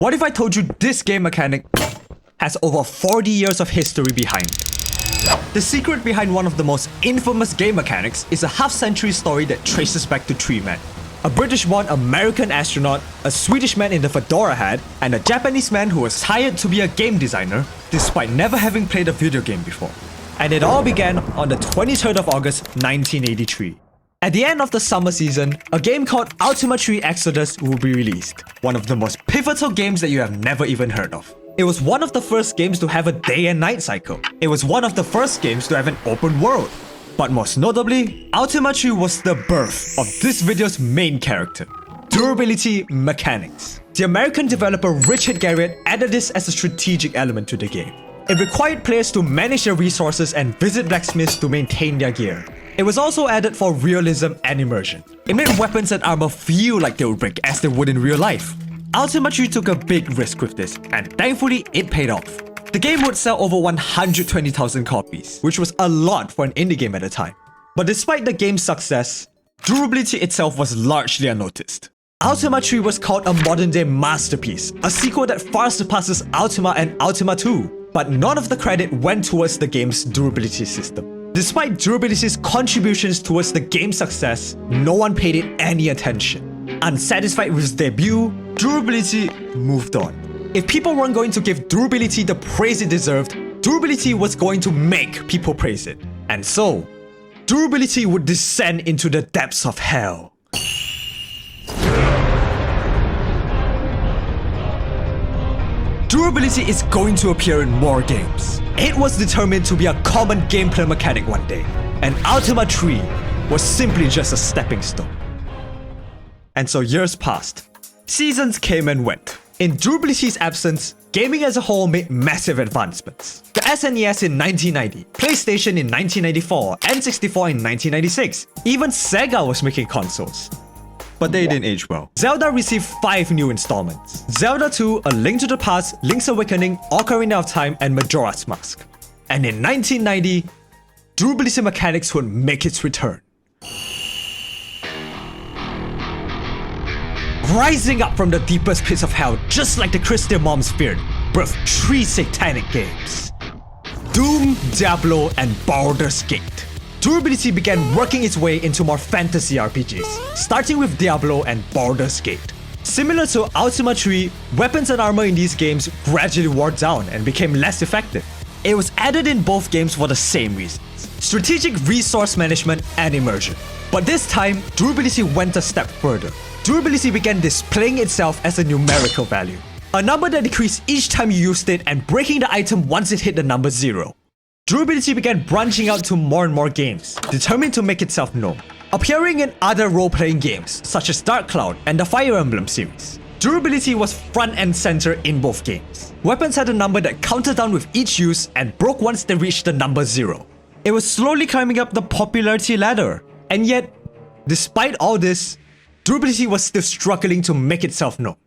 What if I told you this game mechanic has over 40 years of history behind it? The secret behind one of the most infamous game mechanics is a half-century story that traces back to three men. A British-born American astronaut, a Swedish man in the fedora hat, and a Japanese man who was hired to be a game designer despite never having played a video game before. And it all began on the 23rd of August 1983. At the end of the summer season, a game called Ultima 3 Exodus will be released, one of the most pivotal games that you have never even heard of. It was one of the first games to have a day and night cycle. It was one of the first games to have an open world. But most notably, Ultima 3 was the birth of this video's main character, durability mechanics. The American developer Richard Garriott added this as a strategic element to the game. It required players to manage their resources and visit blacksmiths to maintain their gear. It was also added for realism and immersion. It made weapons and armor feel like they would break as they would in real life. Ultima 3 took a big risk with this, and thankfully it paid off. The game would sell over 120,000 copies, which was a lot for an indie game at the time. But despite the game's success, durability itself was largely unnoticed. Ultima 3 was called a modern-day masterpiece, a sequel that far surpasses Ultima and Ultima 2, but none of the credit went towards the game's durability system. Despite durability's contributions towards the game's success, no one paid it any attention. Unsatisfied with its debut, durability moved on. If people weren't going to give durability the praise it deserved, durability was going to make people praise it. And so, durability would descend into the depths of hell. Durability is going to appear in more games. It was determined to be a common gameplay mechanic one day, and Ultima 3 was simply just a stepping stone. And so years passed. Seasons came and went. In durability's absence, gaming as a whole made massive advancements. The SNES in 1990, PlayStation in 1994, N64 in 1996, even Sega was making consoles. But they didn't age well. Zelda received 5 new installments. Zelda 2, A Link to the Past, Link's Awakening, Ocarina of Time, and Majora's Mask. And in 1990, durability mechanics would make its return. Rising up from the deepest pits of hell, just like the Christian moms feared, birthed 3 satanic games: Doom, Diablo, and Baldur's Gate. Durability began working its way into more fantasy RPGs, starting with Diablo and Baldur's Gate. Similar to Ultima 3, weapons and armor in these games gradually wore down and became less effective. It was added in both games for the same reasons: strategic resource management and immersion. But this time, durability went a step further. Durability began displaying itself as a numerical value, a number that decreased each time you used it and breaking the item once it hit the number 0. Durability began branching out to more and more games, determined to make itself known, appearing in other role-playing games such as Dark Cloud and the Fire Emblem series. Durability was front and center in both games. Weapons had a number that counted down with each use and broke once they reached the number 0. It was slowly climbing up the popularity ladder, and yet, despite all this, durability was still struggling to make itself known.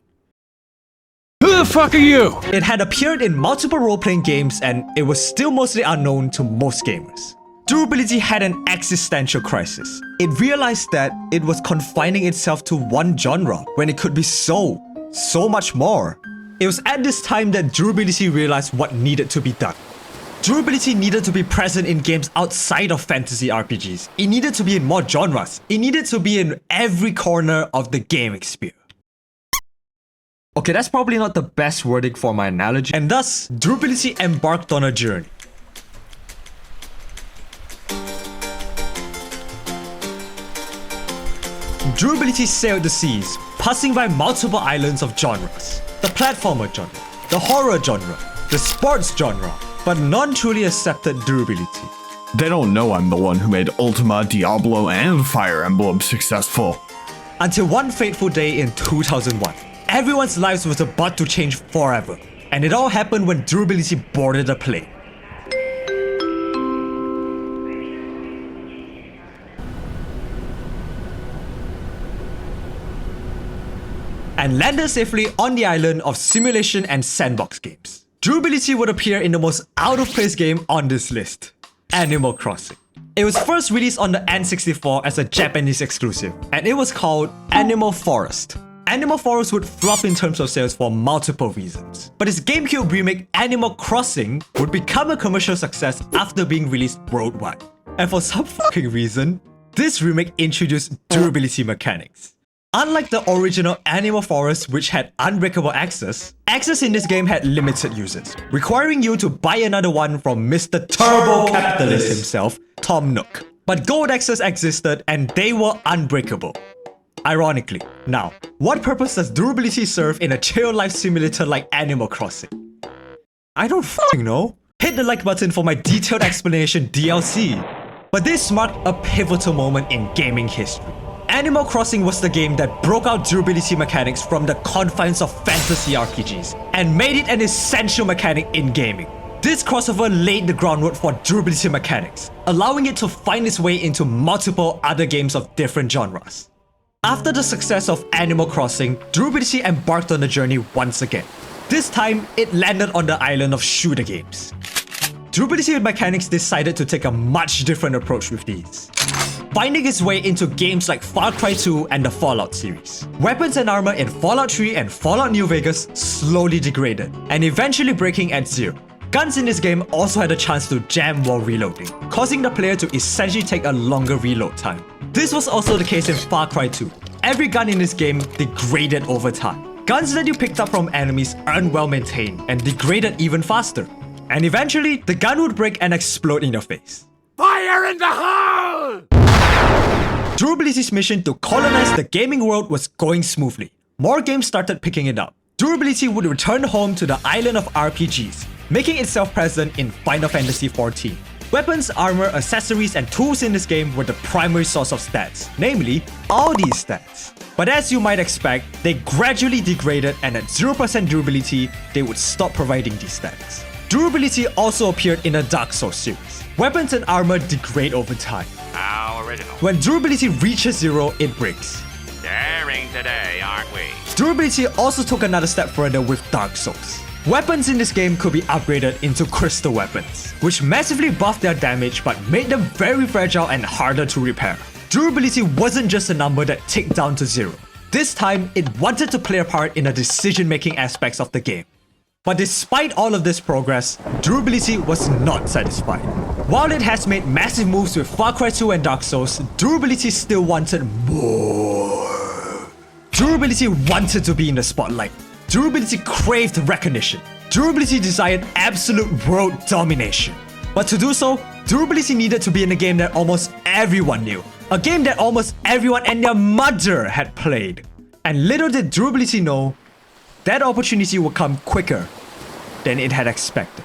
Who the fuck are you? It had appeared in multiple role-playing games and it was still mostly unknown to most gamers. Durability had an existential crisis. It realized that it was confining itself to one genre when it could be so much more. It was at this time that durability realized what needed to be done. Durability needed to be present in games outside of fantasy RPGs. It needed to be in more genres. It needed to be in every corner of the game experience. Okay, that's probably not the best wording for my analogy, and thus, durability embarked on a journey. Durability sailed the seas, passing by multiple islands of genres. The platformer genre, the horror genre, the sports genre, but none truly accepted durability. They don't know I'm the one who made Ultima, Diablo, and Fire Emblem successful. Until one fateful day in 2001, everyone's lives was about to change forever. And it all happened when durability boarded a plane. And landed safely on the island of simulation and sandbox games. Durability would appear in the most out-of-place game on this list: Animal Crossing. It was first released on the N64 as a Japanese exclusive, and it was called Animal Forest. Animal Forest would flop in terms of sales for multiple reasons. But its GameCube remake Animal Crossing would become a commercial success after being released worldwide. And for some fucking reason, this remake introduced durability mechanics. Unlike the original Animal Forest, which had unbreakable access in this game had limited uses, requiring you to buy another one from Mr. Turbo Capitalist himself, Tom Nook. But gold access existed and they were unbreakable. Ironically. Now, what purpose does durability serve in a chill life simulator like Animal Crossing? I don't fucking know. Hit the like button for my detailed explanation DLC. But this marked a pivotal moment in gaming history. Animal Crossing was the game that broke out durability mechanics from the confines of fantasy RPGs and made it an essential mechanic in gaming. This crossover laid the groundwork for durability mechanics, allowing it to find its way into multiple other games of different genres. After the success of Animal Crossing, durability embarked on a journey once again. This time, it landed on the island of shooter games. Durability mechanics decided to take a much different approach with these, finding its way into games like Far Cry 2 and the Fallout series. Weapons and armor in Fallout 3 and Fallout New Vegas slowly degraded, and eventually breaking at zero. Guns in this game also had a chance to jam while reloading, causing the player to essentially take a longer reload time. This was also the case in Far Cry 2. Every gun in this game degraded over time. Guns that you picked up from enemies aren't well maintained and degraded even faster. And eventually, the gun would break and explode in your face. Fire in the hole! Durability's mission to colonize the gaming world was going smoothly. More games started picking it up. Durability would return home to the island of RPGs, making itself present in Final Fantasy XIV. Weapons, armor, accessories, and tools in this game were the primary source of stats, namely, all these stats. But as you might expect, they gradually degraded, and at 0% durability, they would stop providing these stats. Durability also appeared in the Dark Souls series. Weapons and armor degrade over time. How original. When durability reaches zero, it breaks. Daring today, aren't we? Durability also took another step further with Dark Souls. Weapons in this game could be upgraded into crystal weapons, which massively buffed their damage but made them very fragile and harder to repair. Durability wasn't just a number that ticked down to zero. This time, it wanted to play a part in the decision-making aspects of the game. But despite all of this progress, durability was not satisfied. While it has made massive moves with Far Cry 2 and Dark Souls, durability still wanted more. Durability wanted to be in the spotlight. Durability craved recognition. Durability desired absolute world domination. But to do so, durability needed to be in a game that almost everyone knew. A game that almost everyone and their mother had played. And little did durability know, that opportunity would come quicker than it had expected.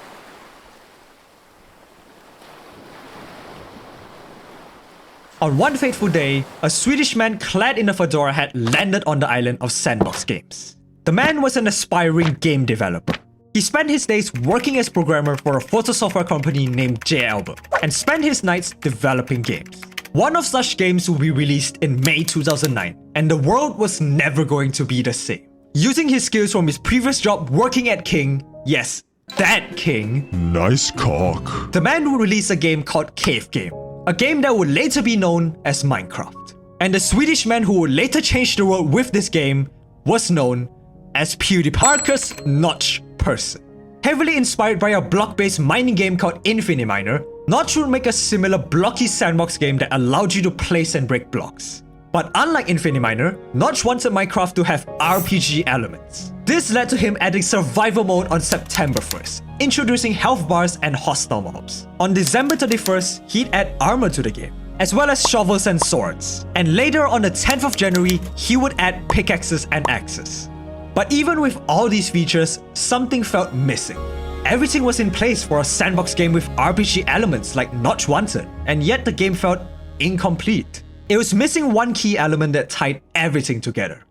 On one fateful day, a Swedish man clad in a fedora had landed on the island of Sandbox Games. The man was an aspiring game developer. He spent his days working as programmer for a photo software company named J-Album and spent his nights developing games. One of such games would be released in May 2009, and the world was never going to be the same. Using his skills from his previous job working at King, yes, that King, Nice cock. the man would release a game called Cave Game, a game that would later be known as Minecraft. And the Swedish man who would later change the world with this game was known as PewDiePie's Notch Person. Heavily inspired by a block-based mining game called Infiniminer, Notch would make a similar blocky sandbox game that allowed you to place and break blocks. But unlike Infiniminer, Notch wanted Minecraft to have RPG elements. This led to him adding survival mode on September 1st, introducing health bars and hostile mobs. On December 31st, he'd add armor to the game, as well as shovels and swords. And later on the 10th of January, he would add pickaxes and axes. But even with all these features, something felt missing. Everything was in place for a sandbox game with RPG elements like Notch wanted, and yet the game felt incomplete. It was missing one key element that tied everything together.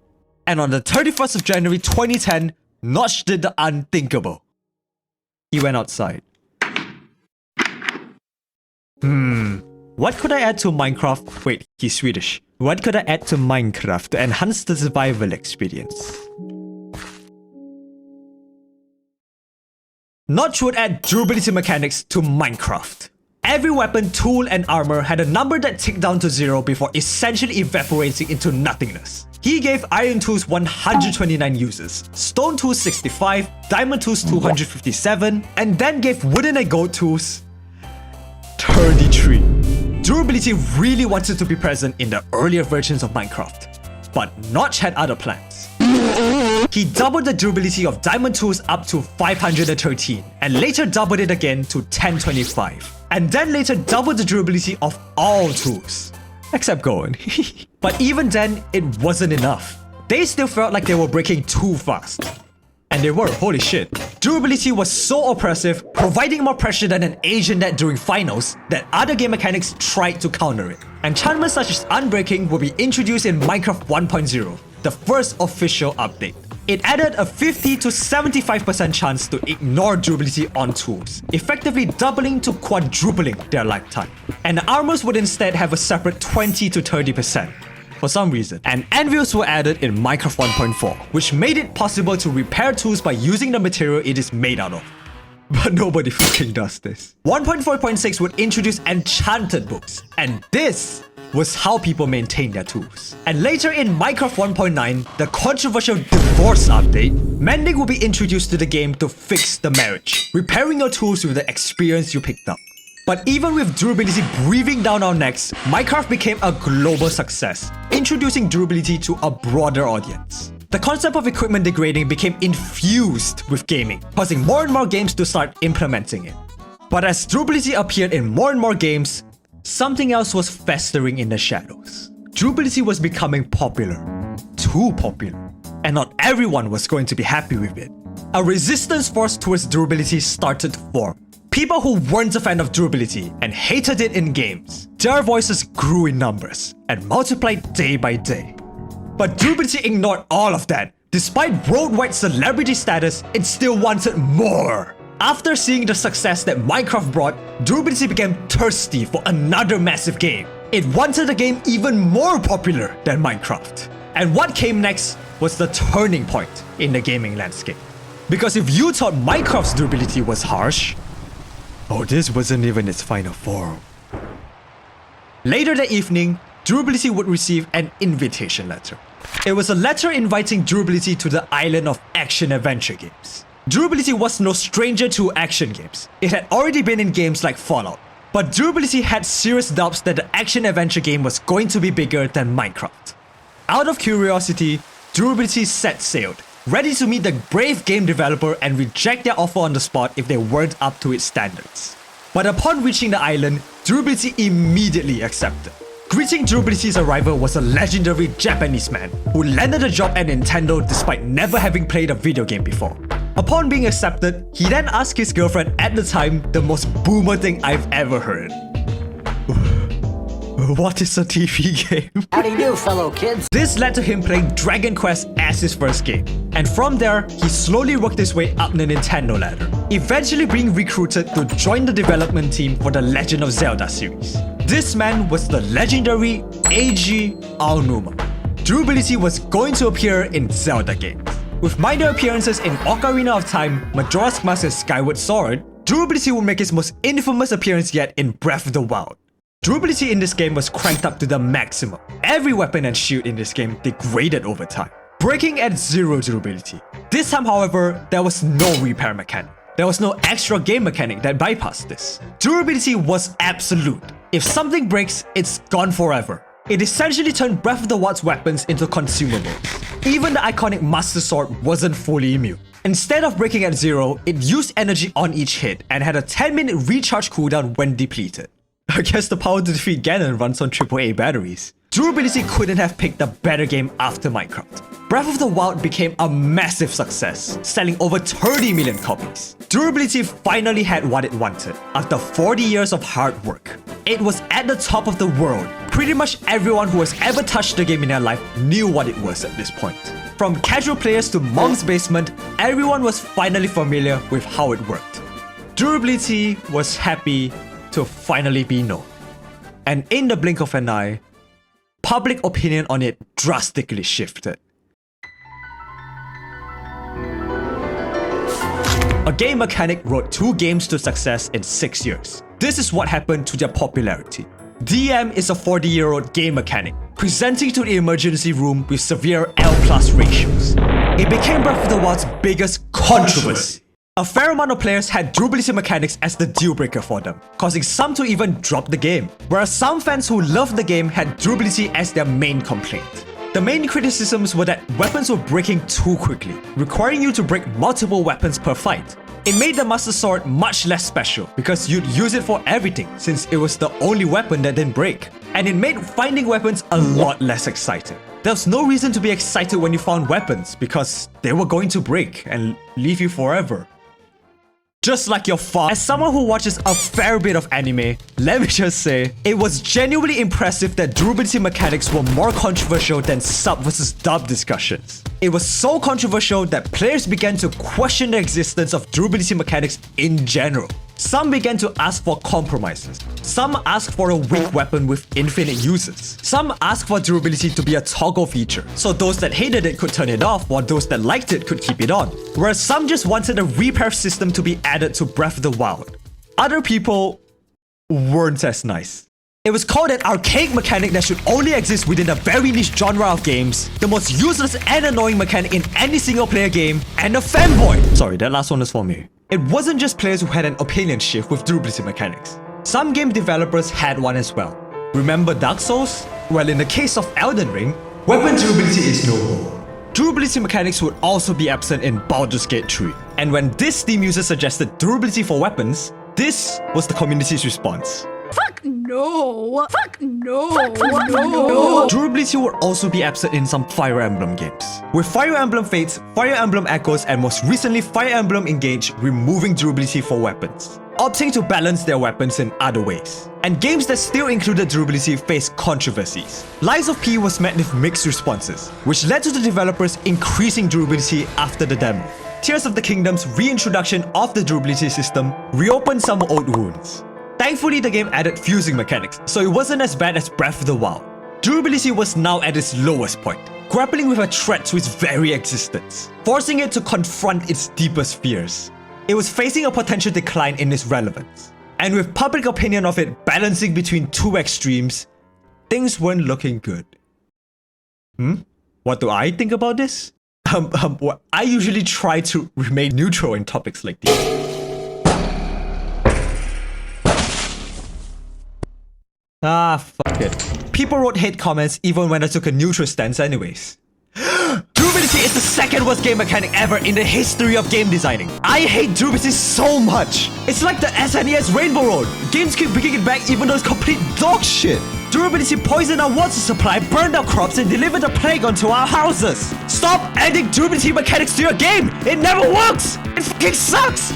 And on the 31st of January 2010, Notch did the unthinkable. He went outside. What could I add to Minecraft? Wait, he's Swedish. What could I add to Minecraft to enhance the survival experience? Notch would add durability mechanics to Minecraft. Every weapon, tool, and armor had a number that ticked down to 0 before essentially evaporating into nothingness. He gave Iron Tools 129 uses, Stone Tools 65, Diamond Tools 257, and then gave Wooden and Gold Tools 33. Durability really wanted to be present in the earlier versions of Minecraft, but Notch had other plans. He doubled the durability of Diamond Tools up to 513, and later doubled it again to 1025, and then later doubled the durability of all tools, except Gold. But even then, it wasn't enough. They still felt like they were breaking too fast. And they were, holy shit. Durability was so oppressive, providing more pressure than an Asian net during finals, that other game mechanics tried to counter it. Enchantments such as Unbreaking will be introduced in Minecraft 1.0, the first official update. It added a 50 to 75% chance to ignore durability on tools, effectively doubling to quadrupling their lifetime. And the armors would instead have a separate 20 to 30%. For some reason, and anvils were added in Minecraft 1.4, which made it possible to repair tools by using the material it is made out of. But nobody fucking does this. 1.4.6 would introduce enchanted books, and this was how people maintain their tools. And later in Minecraft 1.9, the controversial divorce update, mending will be introduced to the game to fix the marriage, repairing your tools with the experience you picked up. But even with durability breathing down our necks, Minecraft became a global success, introducing durability to a broader audience. The concept of equipment degrading became infused with gaming, causing more and more games to start implementing it. But as durability appeared in more and more games, something else was festering in the shadows. Durability was becoming popular, too popular, and not everyone was going to be happy with it. A resistance force towards durability started to form. People who weren't a fan of durability and hated it in games, their voices grew in numbers and multiplied day by day. But durability ignored all of that. Despite worldwide celebrity status, it still wanted more. After seeing the success that Minecraft brought, durability became thirsty for another massive game. It wanted a game even more popular than Minecraft. And what came next was the turning point in the gaming landscape. Because if you thought Minecraft's durability was harsh, oh, this wasn't even its final form. Later that evening, durability would receive an invitation letter. It was a letter inviting durability to the island of action-adventure games. Durability was no stranger to action games. It had already been in games like Fallout. But durability had serious doubts that the action-adventure game was going to be bigger than Minecraft. Out of curiosity, durability set sailed, ready to meet the brave game developer and reject their offer on the spot if they weren't up to its standards. But upon reaching the island, durability immediately accepted. Greeting durability's arrival was a legendary Japanese man who landed a job at Nintendo despite never having played a video game before. Upon being accepted, he then asked his girlfriend at the time the most boomer thing I've ever heard. What is a TV game? How do you do, fellow kids? This led to him playing Dragon Quest as his first game. And from there, he slowly worked his way up the Nintendo ladder, eventually being recruited to join the development team for the Legend of Zelda series. This man was the legendary Eiji Aonuma. Durability was going to appear in Zelda games. With minor appearances in Ocarina of Time, Majora's Mask and Skyward Sword, durability would make its most infamous appearance yet in Breath of the Wild. Durability in this game was cranked up to the maximum. Every weapon and shield in this game degraded over time, breaking at 0 durability. This time, however, there was no repair mechanic. There was no extra game mechanic that bypassed this. Durability was absolute. If something breaks, it's gone forever. It essentially turned Breath of the Wild's weapons into consumables. Even the iconic Master Sword wasn't fully immune. Instead of breaking at 0, it used energy on each hit and had a 10-minute recharge cooldown when depleted. I guess the power to defeat Ganon runs on AAA batteries. Durability couldn't have picked a better game after Minecraft. Breath of the Wild became a massive success, selling over 30 million copies. Durability finally had what it wanted, after 40 years of hard work. It was at the top of the world. Pretty much everyone who has ever touched the game in their life knew what it was at this point. From casual players to Mom's Basement, everyone was finally familiar with how it worked. Durability was happy to finally be known. And in the blink of an eye, public opinion on it drastically shifted. A game mechanic wrote 2 games to success in 6 years. this is what happened to their popularity. DM is a 40-year-old game mechanic, presenting to the emergency room with severe L+ ratios. It became Breath of the Wild's biggest controversy. A fair amount of players had durability mechanics as the deal breaker for them, causing some to even drop the game, whereas some fans who loved the game had durability as their main complaint. The main criticisms were that weapons were breaking too quickly, requiring you to break multiple weapons per fight. It made the Master Sword much less special because you'd use it for everything since it was the only weapon that didn't break. And it made finding weapons a lot less exciting. There was no reason to be excited when you found weapons because they were going to break and leave you forever. Just like your father. As someone who watches a fair bit of anime, let me just say, it was genuinely impressive that durability mechanics were more controversial than sub versus dub discussions. It was so controversial that players began to question the existence of durability mechanics in general. Some began to ask for compromises. Some asked for a weak weapon with infinite uses. Some asked for durability to be a toggle feature, so those that hated it could turn it off, while those that liked it could keep it on. Whereas some just wanted a repair system to be added to Breath of the Wild. Other people weren't as nice. It was called an archaic mechanic that should only exist within a very niche genre of games, the most useless and annoying mechanic in any single player game, and a fanboy. Sorry, that last one is for me. It wasn't just players who had an opinion shift with durability mechanics. Some game developers had one as well. Remember Dark Souls? Well, in the case of Elden Ring, weapon durability is no more. Durability mechanics would also be absent in Baldur's Gate 3. And when this Steam user suggested durability for weapons, this was the community's response. Fuck no! Fuck no! Fuck no! Durability would also be absent in some Fire Emblem games, with Fire Emblem Fates, Fire Emblem Echoes, and most recently Fire Emblem Engage removing durability for weapons, opting to balance their weapons in other ways. And games that still included durability faced controversies. Lies of P was met with mixed responses, which led to the developers increasing durability after the demo. Tears of the Kingdom's reintroduction of the durability system reopened some old wounds. Thankfully, the game added fusing mechanics, so it wasn't as bad as Breath of the Wild. Durability was now at its lowest point, grappling with a threat to its very existence, forcing it to confront its deepest fears. It was facing a potential decline in its relevance. And with public opinion of it balancing between two extremes, things weren't looking good. What do I think about this? I usually try to remain neutral in topics like these. Fuck it. People wrote hate comments even when I took a neutral stance anyways. Durability is the second worst game mechanic ever in the history of game designing. I hate durability so much. It's like the SNES Rainbow Road. Games keep bringing it back even though it's complete dog shit. Durability poisoned our water supply, burned our crops, and delivered the plague onto our houses. Stop adding durability mechanics to your game. It never works. It fucking sucks.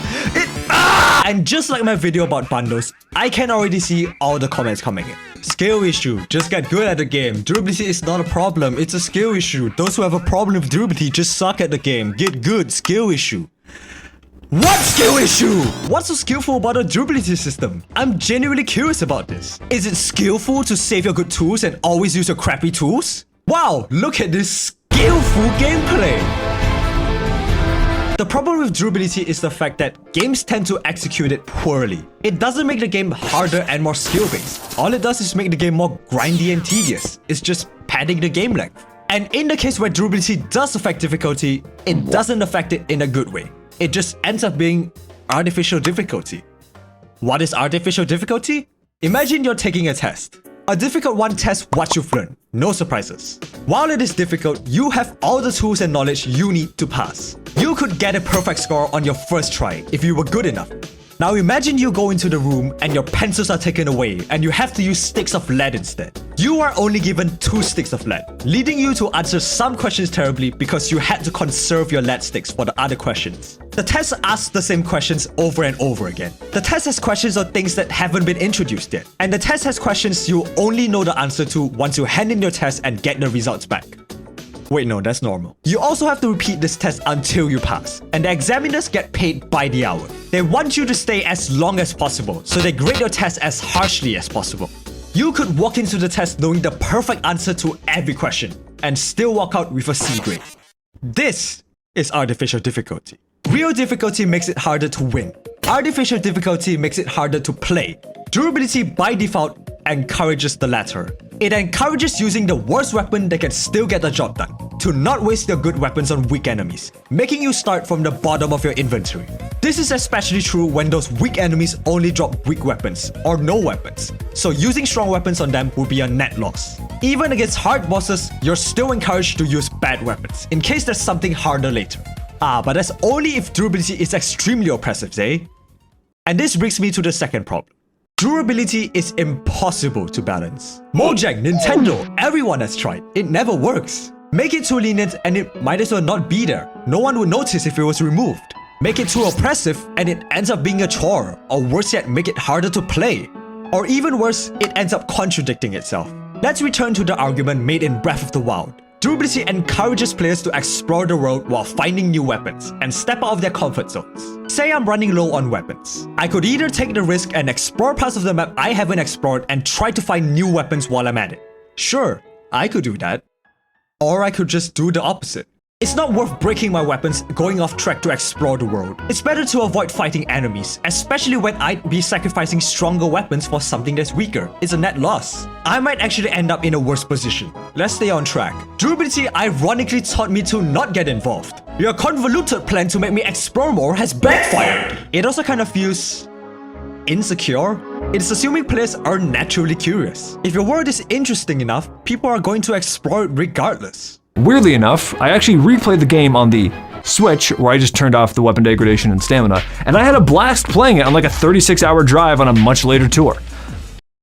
And just like my video about bundles, I can already see all the comments coming in. Skill issue. Just get good at the game. Durability is not a problem. It's a skill issue. Those who have a problem with durability just suck at the game. Get good. Skill issue. What skill issue? What's so skillful about a durability system? I'm genuinely curious about this. Is it skillful to save your good tools and always use your crappy tools? Wow, look at this skillful gameplay. The problem with durability is the fact that games tend to execute it poorly. It doesn't make the game harder and more skill-based. All it does is make the game more grindy and tedious. It's just padding the game length. And in the case where durability does affect difficulty, it doesn't affect it in a good way. It just ends up being artificial difficulty. What is artificial difficulty? Imagine you're taking a test. A difficult one tests what you've learned. No surprises. While it is difficult, you have all the tools and knowledge you need to pass. You could get a perfect score on your first try if you were good enough. Now imagine you go into the room and your pencils are taken away and you have to use sticks of lead instead. You are only given 2 sticks of lead, leading you to answer some questions terribly because you had to conserve your lead sticks for the other questions. The test asks the same questions over and over again. The test has questions on things that haven't been introduced yet. And the test has questions you only know the answer to once you hand in your test and get the results back. Wait, no, that's normal. You also have to repeat this test until you pass, and the examiners get paid by the hour. They want you to stay as long as possible, so they grade your test as harshly as possible. You could walk into the test knowing the perfect answer to every question, and still walk out with a C grade. This is artificial difficulty. Real difficulty makes it harder to win. artificial difficulty makes it harder to play. Durability by default encourages the latter. It encourages using the worst weapon that can still get the job done, to not waste your good weapons on weak enemies, making you start from the bottom of your inventory. This is especially true when those weak enemies only drop weak weapons, or no weapons, so using strong weapons on them would be a net loss. Even against hard bosses, you're still encouraged to use bad weapons, in case there's something harder later. But that's only if durability is extremely oppressive, eh? And this brings me to the second problem. Durability is impossible to balance. Mojang, Nintendo, everyone has tried. It never works. Make it too lenient and it might as well not be there. No one would notice if it was removed. Make it too oppressive and it ends up being a chore. Or worse yet, make it harder to play. Or even worse, it ends up contradicting itself. Let's return to the argument made in Breath of the Wild. Durability encourages players to explore the world while finding new weapons and step out of their comfort zones. Say I'm running low on weapons. I could either take the risk and explore parts of the map I haven't explored and try to find new weapons while I'm at it. Sure, I could do that. Or I could just do the opposite. It's not worth breaking my weapons going off track to explore the world. It's better to avoid fighting enemies, especially when I'd be sacrificing stronger weapons for something that's weaker. It's a net loss. I might actually end up in a worse position. Let's stay on track. Durability ironically taught me to not get involved. Your convoluted plan to make me explore more has backfired. It also kind of feels insecure. It's assuming players are naturally curious. If your world is interesting enough, people are going to explore it regardless. Weirdly enough, I actually replayed the game on the Switch, where I just turned off the weapon degradation and stamina, and I had a blast playing it on like a 36-hour drive on a much later tour.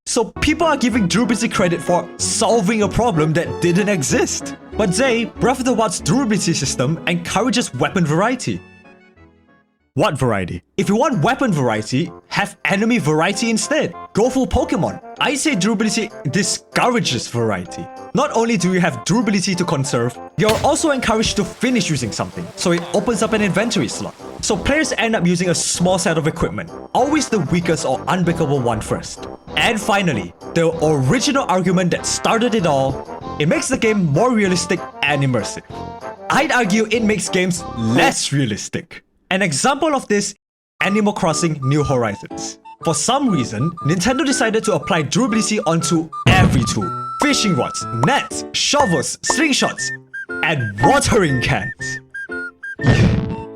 So people are giving durability credit for solving a problem that didn't exist. But Zay, Breath of the Wild's durability system encourages weapon variety. What variety? If you want weapon variety, have enemy variety instead. Go full Pokemon. I say durability discourages variety. Not only do you have durability to conserve, you're also encouraged to finish using something, so it opens up an inventory slot. So players end up using a small set of equipment, always the weakest or unbreakable one first. And finally, the original argument that started it all, it makes the game more realistic and immersive. I'd argue it makes games less realistic. An example of this, Animal Crossing New Horizons. For some reason, Nintendo decided to apply durability onto every tool. Fishing rods, nets, shovels, slingshots, and watering cans.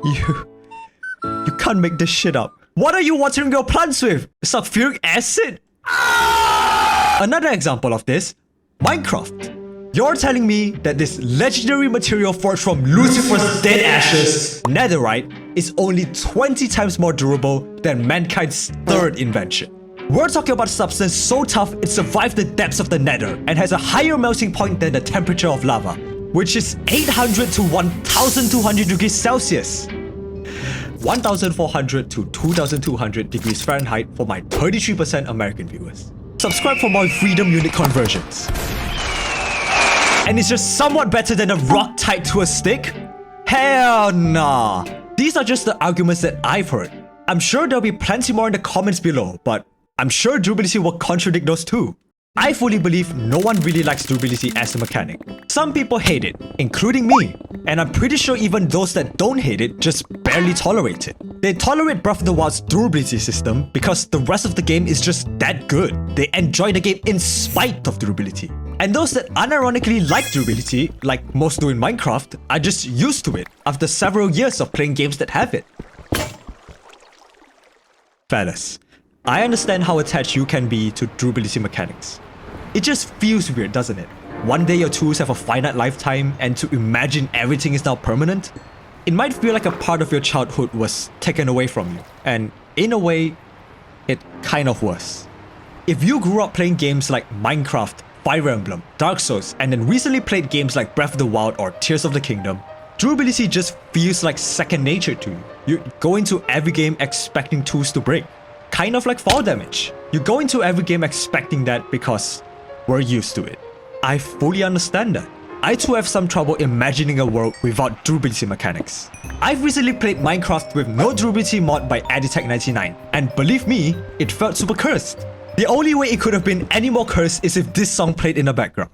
You can't make this shit up. What are you watering your plants with? Sulfuric acid? Another example of this, Minecraft. You're telling me that this legendary material forged from Lucifer's dead ashes, netherite, is only 20 times more durable than mankind's third invention. We're talking about a substance so tough it survived the depths of the nether and has a higher melting point than the temperature of lava, which is 800 to 1200 degrees Celsius. 1400 to 2200 degrees Fahrenheit for my 33% American viewers. Subscribe for more freedom unit conversions. And it's just somewhat better than a rock tied to a stick? Hell nah. These are just the arguments that I've heard. I'm sure there'll be plenty more in the comments below, but I'm sure durability will contradict those too. I fully believe no one really likes durability as a mechanic. Some people hate it, including me. And I'm pretty sure even those that don't hate it just barely tolerate it. They tolerate Breath of the Wild's durability system because the rest of the game is just that good. They enjoy the game in spite of durability. And those that unironically like durability, like most do in Minecraft, are just used to it after several years of playing games that have it. Fellas, I understand how attached you can be to durability mechanics. It just feels weird, doesn't it? One day your tools have a finite lifetime and to imagine everything is now permanent? It might feel like a part of your childhood was taken away from you. And in a way, it kind of was. If you grew up playing games like Minecraft, Fire Emblem, Dark Souls, and then recently played games like Breath of the Wild or Tears of the Kingdom, durability just feels like second nature to you. You go into every game expecting tools to break. Kind of like fall damage. You go into every game expecting that because we're used to it. I fully understand that. I too have some trouble imagining a world without durability mechanics. I've recently played Minecraft with no durability mod by Aditech99, and believe me, it felt super cursed. The only way it could have been any more cursed is if this song played in the background.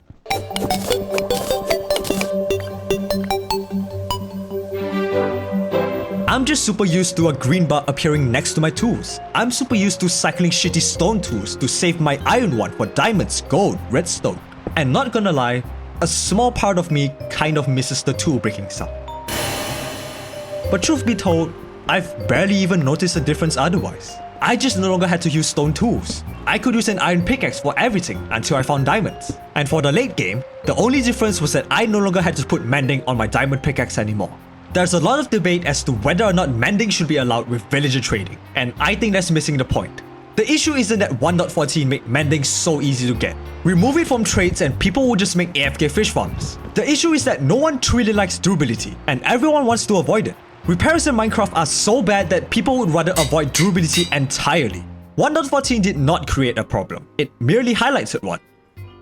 I'm just super used to a green bar appearing next to my tools. I'm super used to cycling shitty stone tools to save my iron one for diamonds, gold, redstone. And not gonna lie, a small part of me kind of misses the tool breaking sound. But truth be told, I've barely even noticed a difference otherwise. I just no longer had to use stone tools. I could use an iron pickaxe for everything until I found diamonds. And for the late game, the only difference was that I no longer had to put mending on my diamond pickaxe anymore. There's a lot of debate as to whether or not mending should be allowed with villager trading, and I think that's missing the point. The issue isn't that 1.14 made mending so easy to get. Remove it from trades and people will just make AFK fish farms. The issue is that no one truly likes durability, and everyone wants to avoid it. Repairs in Minecraft are so bad that people would rather avoid durability entirely. 1.14 did not create a problem, it merely highlighted one.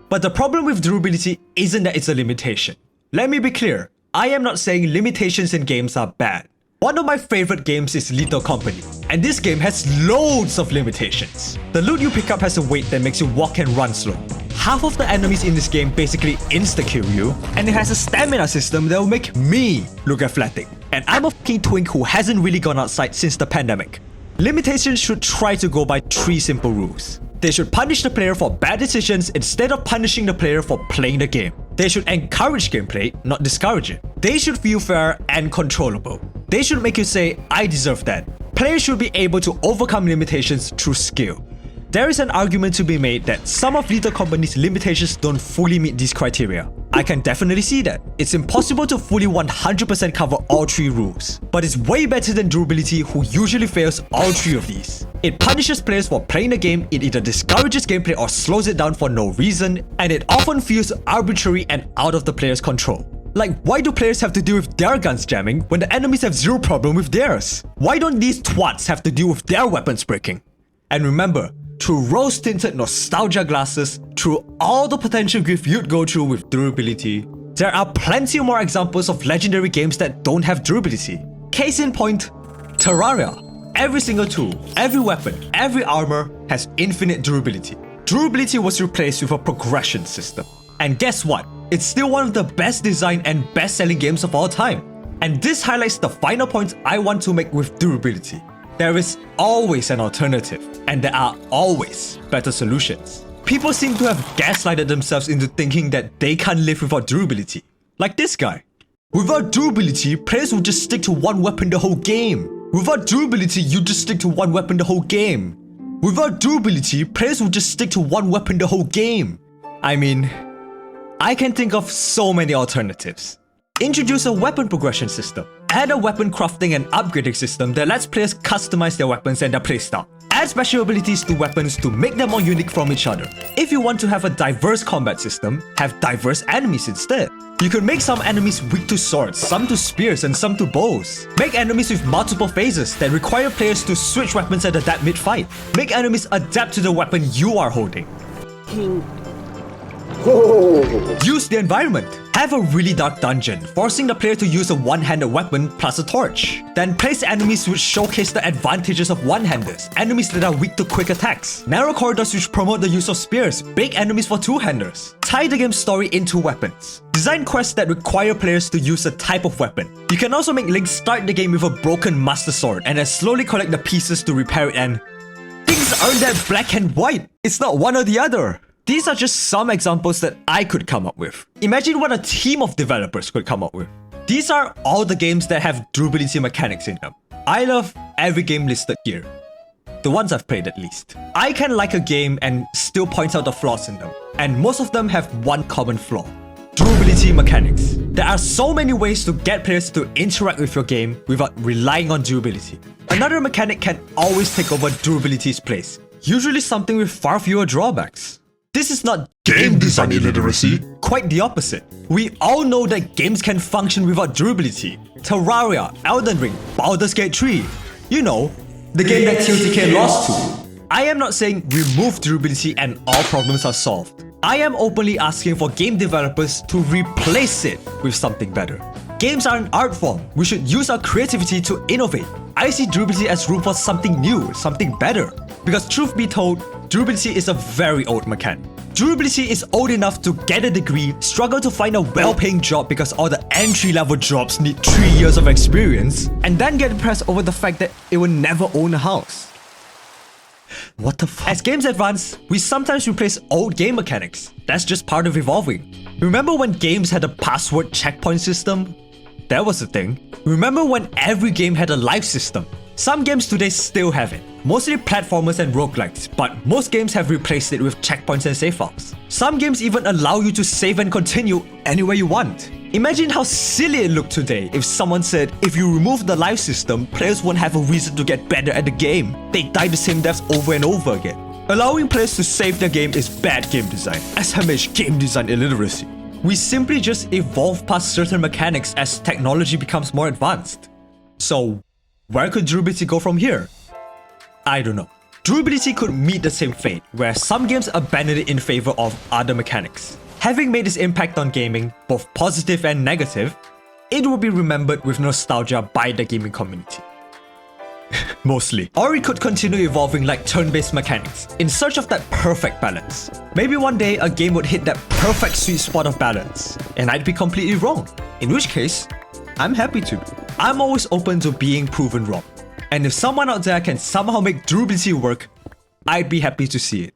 But the problem with durability isn't that it's a limitation. Let me be clear, I am not saying limitations in games are bad. One of my favorite games is Lethal Company, and this game has loads of limitations. The loot you pick up has a weight that makes you walk and run slow. Half of the enemies in this game basically insta-kill you, and it has a stamina system that will make me look athletic. And I'm a fucking twink who hasn't really gone outside since the pandemic. Limitations should try to go by 3 simple rules. They should punish the player for bad decisions instead of punishing the player for playing the game. They should encourage gameplay, not discourage it. They should feel fair and controllable. They should make you say, I deserve that. Players should be able to overcome limitations through skill. There is an argument to be made that some of Lethal Company's limitations don't fully meet these criteria. I can definitely see that. It's impossible to fully 100% cover all 3 rules, but it's way better than durability, who usually fails all 3 of these. It punishes players for playing the game, it either discourages gameplay or slows it down for no reason, and it often feels arbitrary and out of the player's control. Like, why do players have to deal with their guns jamming when the enemies have zero problem with theirs? Why don't these twats have to deal with their weapons breaking? And remember, through rose-tinted nostalgia glasses, through all the potential grief you'd go through with durability, there are plenty more examples of legendary games that don't have durability. Case in point, Terraria. Every single tool, every weapon, every armor has infinite durability. Durability was replaced with a progression system. And guess what? It's still one of the best designed and best-selling games of all time. And this highlights the final point I want to make with durability. There is always an alternative, and there are always better solutions. People seem to have gaslighted themselves into thinking that they can't live without durability. Like this guy. Without durability, players will just stick to one weapon the whole game. Without durability, you just stick to one weapon the whole game. Without durability, players will just stick to one weapon the whole game. I mean, I can think of so many alternatives. Introduce a weapon progression system. Add a weapon crafting and upgrading system that lets players customize their weapons and their playstyle. Add special abilities to weapons to make them more unique from each other. If you want to have a diverse combat system, have diverse enemies instead. You can make some enemies weak to swords, some to spears, and some to bows. Make enemies with multiple phases that require players to switch weapons at that mid-fight. Make enemies adapt to the weapon you are holding. Use the environment. Have a really dark dungeon, forcing the player to use a one-handed weapon plus a torch. Then place enemies which showcase the advantages of one-handers, enemies that are weak to quick attacks, narrow corridors which promote the use of spears, big enemies for two-handers. Tie the game's story into weapons. Design quests that require players to use a type of weapon. You can also make Link start the game with a broken Master Sword and then slowly collect the pieces to repair it, and things aren't that black and white. It's not one or the other. These are just some examples that I could come up with. Imagine what a team of developers could come up with. These are all the games that have durability mechanics in them. I love every game listed here. The ones I've played at least. I can like a game and still point out the flaws in them. And most of them have one common flaw. Durability mechanics. There are so many ways to get players to interact with your game without relying on durability. Another mechanic can always take over durability's place. Usually something with far fewer drawbacks. This is not game design illiteracy, quite the opposite. We all know that games can function without durability. Terraria, Elden Ring, Baldur's Gate 3. You know, the game that TOTK lost to. I am not saying remove durability and all problems are solved. I am openly asking for game developers to replace it with something better. Games are an art form. We should use our creativity to innovate. I see durability as room for something new, something better. Because truth be told, durability is a very old mechanic. durability is old enough to get a degree, struggle to find a well-paying job because all the entry-level jobs need 3 years of experience, and then get depressed over the fact that it will never own a house. What the fuck? As games advance, we sometimes replace old game mechanics. That's just part of evolving. Remember when games had a password checkpoint system? That was a thing. Remember when every game had a life system? Some games today still have it. Mostly platformers and roguelikes, but most games have replaced it with checkpoints and save files. Some games even allow you to save and continue anywhere you want. Imagine how silly it looked today if someone said, if you remove the life system, players won't have a reason to get better at the game. They die the same deaths over and over again. Allowing players to save their game is bad game design, SMH game design illiteracy. We simply just evolve past certain mechanics as technology becomes more advanced. So, where could durability go from here? I don't know. Durability could meet the same fate, where some games abandon it in favor of other mechanics. Having made its impact on gaming, both positive and negative, it will be remembered with nostalgia by the gaming community. Mostly. Or it could continue evolving like turn-based mechanics, in search of that perfect balance. Maybe one day a game would hit that perfect sweet spot of balance, and I'd be completely wrong. In which case, I'm happy to be. I'm always open to being proven wrong. And if someone out there can somehow make durability work, I'd be happy to see it.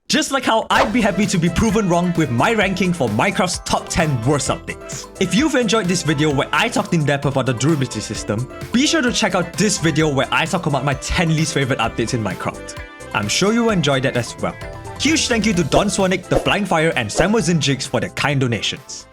Just like how I'd be happy to be proven wrong with my ranking for Minecraft's top 10 worst updates. If you've enjoyed this video where I talked in depth about the durability system, be sure to check out this video where I talk about my 10 least favorite updates in Minecraft. I'm sure you'll enjoy that as well. Huge thank you to donswanick, TheFlyingFire, and samuelzinjgs for their kind donations.